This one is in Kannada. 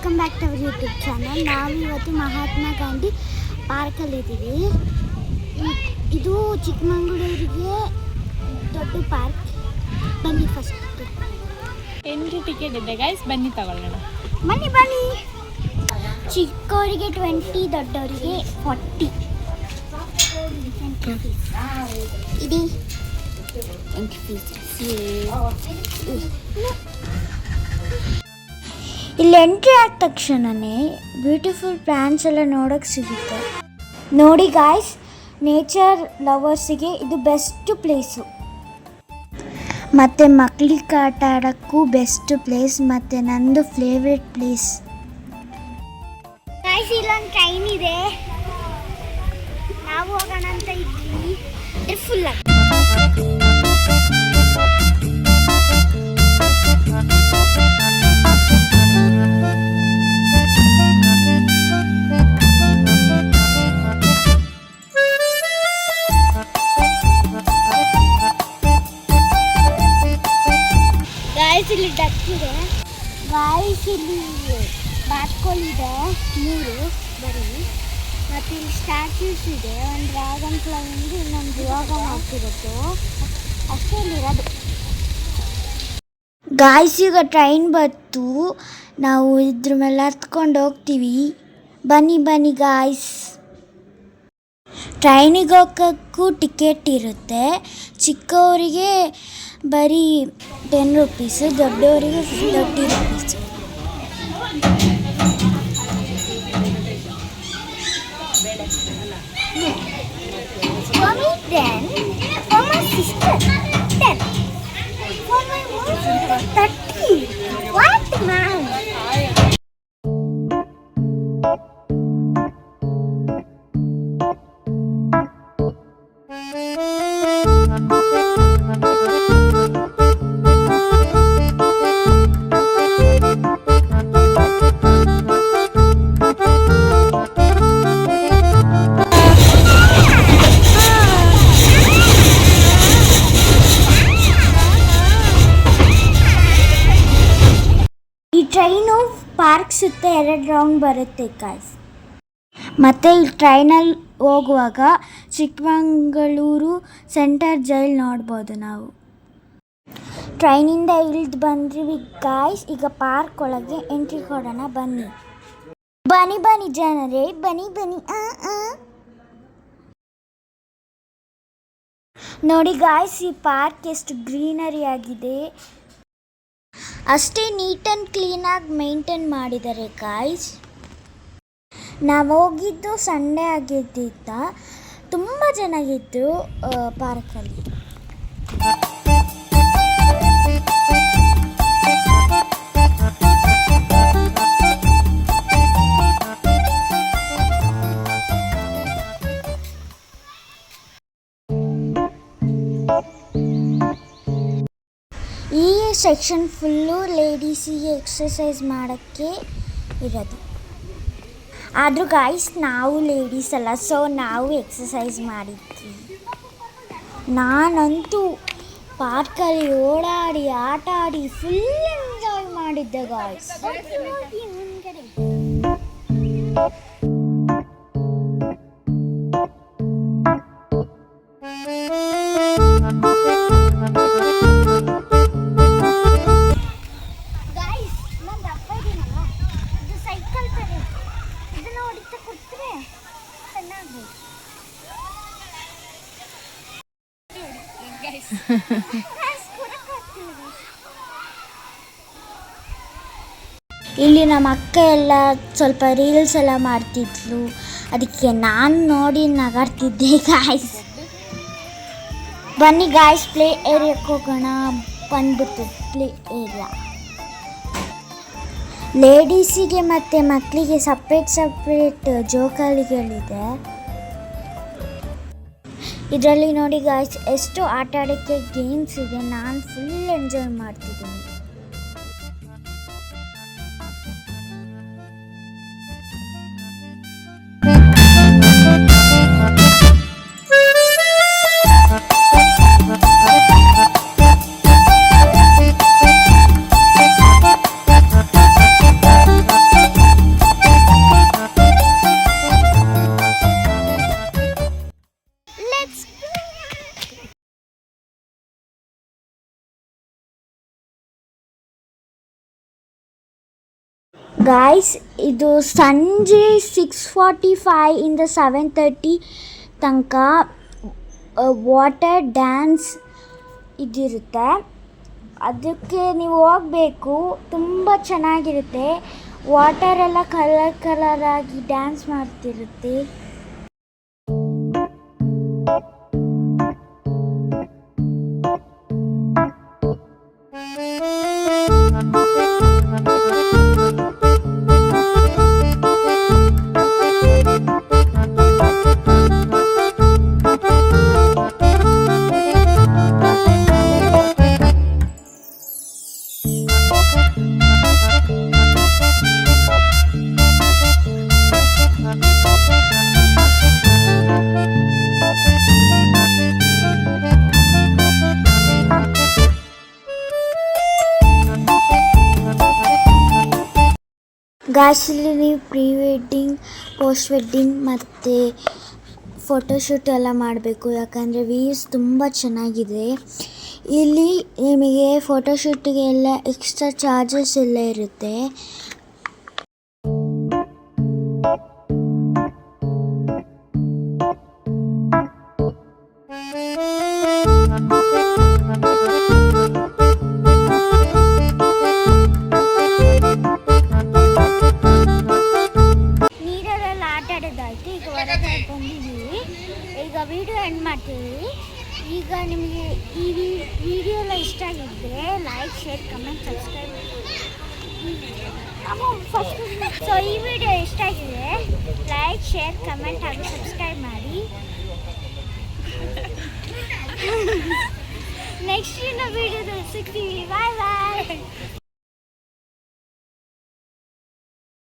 Welcome back to our YouTube channel. ನಾವು ಇವತ್ತು ಮಹಾತ್ಮ ಗಾಂಧಿ ಪಾರ್ಕಲ್ಲಿದ್ದೀವಿ. ಇದು ಚಿಕ್ಕಮಗಳೂರಿಗೆ ದೊಡ್ಡ ಪಾರ್ಕ್. ಬನ್ನಿ ಫಸ್ಟ್ ಎಂಟ್ರಿ ಟಿಕೆಟ್ ಇದೆ ಗೈಸ್, ಬನ್ನಿ ತಗೊಳ್ಳೋಣ. ಬನ್ನಿ ಚಿಕ್ಕವರಿಗೆ 20, ದೊಡ್ಡವರಿಗೆ 40 ಇದೆ ಎಂಟ್ರಿ ಫೀಸ್. ಇಲ್ಲಿ ಎಂಟ್ರಿ ಆದ ತಕ್ಷಣವೇ ಬ್ಯೂಟಿಫುಲ್ ಪ್ಲಾಂಟ್ಸ್ ಎಲ್ಲ ನೋಡೋಕ್ಕೆ ಸಿಗುತ್ತೆ. ನೋಡಿ ಗಾಯ್ಸ್, ನೇಚರ್ ಲವರ್ಸಿಗೆ ಇದು ಬೆಸ್ಟ್ ಪ್ಲೇಸು. ಮತ್ತು ಮಕ್ಕಳಿಗೆ ಆಟ ಆಡೋಕ್ಕೂ ಬೆಸ್ಟ್ ಪ್ಲೇಸ್, ಮತ್ತು ನಂದು ಫೇವ್ರೆಟ್ ಪ್ಲೇಸ್. ಗಾಯ್ಸ್, ಇಲ್ಲೊಂದು ಟ್ರೈನ್ ಇದೆ, ನಾವು ಹೋಗೋಣ ಅಂತ ಇದ್ವಿ. ಫುಲ್ ಇಲ್ಲಿ ಡಕ್ ಇದೆ ಗಾಯ್ಸ್, ಇಲ್ಲಿ ಬಾತ್ಕೋಳಿದೆ 3 ಬರೀ, ಮತ್ತು ಇಲ್ಲಿ ಸ್ಟ್ಯಾಚ್ಯೂಸ್ ಇದೆ. ಒಂದು ಡ್ರ್ಯಾಗನ್ ಫ್ಲೈಂದು, ಇನ್ನೊಂದು ಯೋಗ ಮಾಡ್ತಿರೋದು, ಅಷ್ಟೇ ಇಲ್ಲಿರೋದು. ಗಾಯ್ಸ್, ಈಗ ಟ್ರೈನ್ ಬಂತು, ನಾವು ಇದ್ರ ಮೇಲೆ ಹತ್ಕೊಂಡು ಹೋಗ್ತೀವಿ. ಬನ್ನಿ ಗಾಯ್ಸ್. ಟ್ರೈನಿಗೆ ಹೋಗೋಕ್ಕೂ ಟಿಕೆಟ್ ಇರುತ್ತೆ. ಚಿಕ್ಕವರಿಗೆ ಬರೀ 10 ರೂಪೀಸು, ದೊಡ್ಡವರಿಗೆ 30 rupees. For my sister 10, for my mom 30. What man? Train park ಸುತ್ತ 2 ರೌಂಡ್ ಬರುತ್ತೆ ಗಾಯ್ಸ್. ಮತ್ತು ಈ ಟ್ರೈನಲ್ಲಿ ಹೋಗುವಾಗ ಚಿಕ್ಕಮಗಳೂರು ಸೆಂಟರ್ ಜೈಲ್ ನೋಡ್ಬೋದು ನಾವು. ಟ್ರೈನಿಂದ ಇಳಿದು ಬಂದ್ರಿ ಗಾಯ್ಸ್. ಈಗ ಪಾರ್ಕ್ ಒಳಗೆ ಎಂಟ್ರಿ ಕೊಡೋಣ. ಬನ್ನಿ ಜನರೇ, ಬನ್ನಿ. ನೋಡಿ ಗಾಯ್ಸ್, ಈ ಪಾರ್ಕ್ ಎಷ್ಟು ಗ್ರೀನರಿ ಆಗಿದೆ, ಅಷ್ಟೇ ನೀಟ್ ಆ್ಯಂಡ್ ಕ್ಲೀನಾಗಿ ಮೇಂಟೈನ್ ಮಾಡಿದ್ದಾರೆ ಗಾಯ್ಸ್. ನಾವು ಹೋಗಿದ್ದು ಸಂಡೇ ಆಗಿದ್ದಿದ್ದ, ತುಂಬ ಚೆನ್ನಾಗಿತ್ತು ಪಾರ್ಕಲ್ಲಿ. ಈ ಸೆಕ್ಷನ್ ಫುಲ್ಲು ಲೇಡೀಸಿಗೆ ಎಕ್ಸಸೈಸ್ ಮಾಡೋಕ್ಕೆ ಇರೋದು. ಆದರೂ ಗಾಯ್ಸ್, ನಾವು ಲೇಡೀಸ್ ಅಲ್ಲ, ಸೊ ನಾವು ಎಕ್ಸಸೈಸ್ ಮಾಡಿದ್ವಿ. ನಾನಂತೂ ಪಾರ್ಕಲ್ಲಿ ಓಡಾಡಿ ಆಟ ಆಡಿ ಫುಲ್ ಎಂಜಾಯ್ ಮಾಡಿದ್ದೆ ಗಾಯ್ಸ್. ಇಲ್ಲಿ ನಮ್ಮ ಅಕ್ಕ ಎಲ್ಲ ಸ್ವಲ್ಪ ರೀಲ್ಸ್ ಎಲ್ಲ ಮಾಡ್ತಿದ್ಲು, ಅದಕ್ಕೆ ನಾನು ನೋಡಿ ನಗಾಡ್ತಿದ್ದೆ ಗಾಯ್ಸ್. ಬನ್ನಿ ಗಾಯ್ಸ್, ಪ್ಲೇ ಏರಿಯಾಕ್ಕೆ ಹೋಗೋಣ. ಬಂದ್ಬಿಟ್ಟು ಪ್ಲೇ ಏರಿಯಾ. ಲೇಡೀಸಿಗೆ ಮತ್ತು ಮಕ್ಕಳಿಗೆ ಸಪ್ರೇಟ್ ಜೋಕಾಲಿಗಳಿದೆ. ಇದರಲ್ಲಿ ನೋಡಿ ಗಾಯ್ಸ್, ಎಷ್ಟು ಆಟ ಆಡೋಕ್ಕೆ ಗೇಮ್ಸ್ ಇದೆ. ನಾನು ಫುಲ್ ಎಂಜಾಯ್ ಮಾಡ್ತಿದ್ದೀನಿ. ಗಾಯ್ಸ್ ಇದು ಸಂಜೆ 6:45 ಇಂದ 7:30 ತನಕ ವಾಟರ್ ಡ್ಯಾನ್ಸ್ ಇದಿರುತ್ತೆ. ಅದಕ್ಕೆ ನೀವು ಹೋಗಬೇಕು, ತುಂಬ ಚೆನ್ನಾಗಿರುತ್ತೆ. ವಾಟರೆಲ್ಲ ಕಲರ್ ಕಲರ್ ಆಗಿ ಡ್ಯಾನ್ಸ್ ಮಾಡ್ತಿರುತ್ತೆ. ಗಾಯ್ಸ್ ಇಲ್ಲಿ ನೀವು ಪ್ರೀ ವೆಡ್ಡಿಂಗ್, ಪೋಸ್ಟ್ ವೆಡ್ಡಿಂಗ್ ಮತ್ತು ಫೋಟೋಶೂಟ್ ಎಲ್ಲ ಮಾಡಬೇಕು, ಯಾಕಂದರೆ ವ್ಯೂಸ್ ತುಂಬ ಚೆನ್ನಾಗಿದೆ. ಇಲ್ಲಿ ನಿಮಗೆ ಫೋಟೋಶೂಟಿಗೆ ಎಲ್ಲ ಎಕ್ಸ್ಟ್ರಾ ಚಾರ್ಜಸ್ ಎಲ್ಲ ಇರುತ್ತೆ. ಈಗ ಹೊರಗೆ ಬಂದಿದ್ದೀವಿ. ಈಗ ವಿಡಿಯೋ ಎಂಡ್ ಮಾಡ್ತೀವಿ. ಈಗ ನಿಮಗೆ ಈ ವಿಡಿಯೋ ಎಲ್ಲ ಇಷ್ಟ ಆಗಿದ್ದರೆ like, share, comment, subscribe. So ಈ ವಿಡಿಯೋ ಇಷ್ಟ ಆಗಿದೆ, ಲೈಕ್, ಶೇರ್, ಕಮೆಂಟ್ ಹಾಗೂ ಸಬ್ಸ್ಕ್ರೈಬ್ ಮಾಡಿ. ನೆಕ್ಸ್ಟ್ ವಿಡಿಯೋದಲ್ಲಿ ಸಿಗ್ತೀವಿ. ಬಾಯ್.